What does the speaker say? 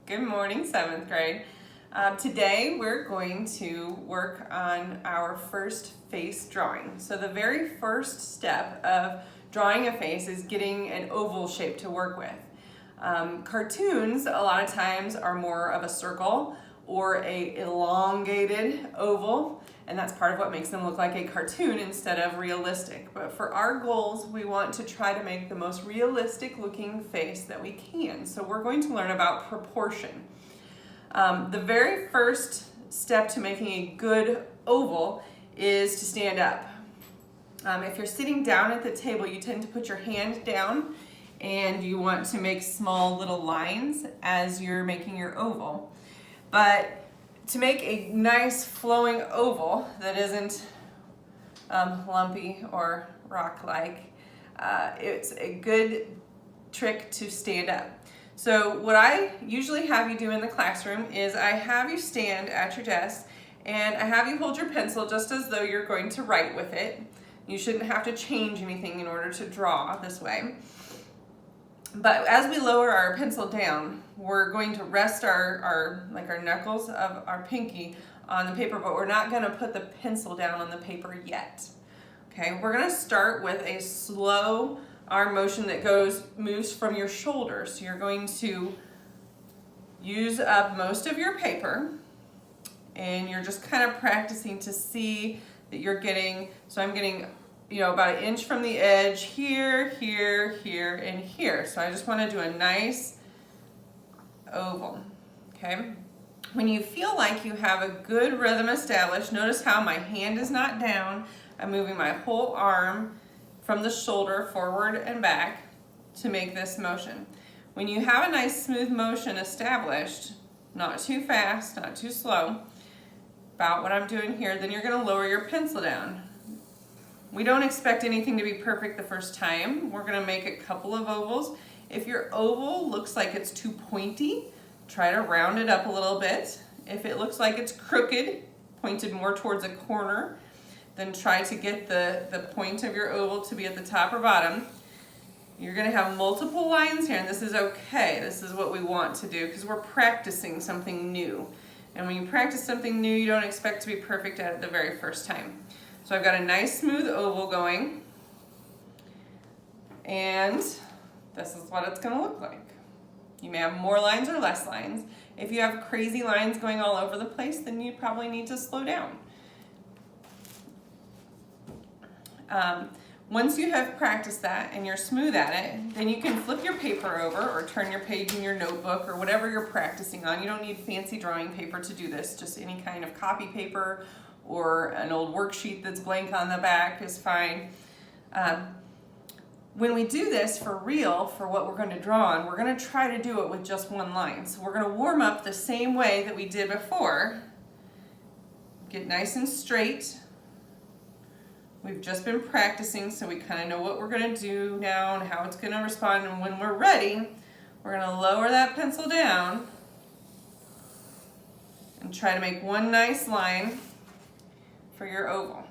Good morning, 7th grade. Today we're going to work on our first face drawing. So the very first step of drawing a face is getting an oval shape to work with. Cartoons a lot of times are more of a circle or a elongated oval, and that's part of what makes them look like a cartoon instead of realistic. But for our goals, we want to try to make the most realistic looking face that we can. So we're going to learn about proportion. The very first step to making a good oval is to stand up. If you're sitting down at the table, you tend to put your hand down and you want to make small little lines as you're making your oval. But to make a nice flowing oval that isn't lumpy or rock-like, it's a good trick to stand up. So what I usually have you do in the classroom is I have you stand at your desk and I have you hold your pencil just as though you're going to write with it. You shouldn't have to change anything in order to draw this way. But as we lower our pencil down, we're going to rest our knuckles of our pinky on the paper, but we're not going to put the pencil down on the paper yet. Okay, we're going to start with a slow arm motion that moves from your shoulder. So you're going to use up most of your paper, and you're just kind of practicing to see that you're getting, so I'm getting about 1 inch from the edge here, here, here, and here. So I just want to do a nice oval, okay? When you feel like you have a good rhythm established, notice how my hand is not down. I'm moving my whole arm from the shoulder forward and back to make this motion. When you have a nice smooth motion established, not too fast, not too slow, about what I'm doing here, then you're going to lower your pencil down. We don't expect anything to be perfect the first time. We're going to make a couple of ovals. If your oval looks like it's too pointy, try to round it up a little bit. If it looks like it's crooked, pointed more towards a corner, then try to get the point of your oval to be at the top or bottom. You're going to have multiple lines here, and this is okay. This is what we want to do because we're practicing something new. And when you practice something new, you don't expect to be perfect at it the very first time. So I've got a nice smooth oval going, and this is what it's going to look like. You may have more lines or less lines. If you have crazy lines going all over the place, then you probably need to slow down. Once you have practiced that and you're smooth at it, then you can flip your paper over or turn your page in your notebook or whatever you're practicing on. You don't need fancy drawing paper to do this, just any kind of copy paper or an old worksheet that's blank on the back is fine. When we do this for real, for what we're going to draw on, we're going to try to do it with just one line. So we're going to warm up the same way that we did before. Get nice and straight. We've just been practicing, so we kind of know what we're going to do now and how it's going to respond. And when we're ready, we're going to lower that pencil down and try to make one nice line for your oval.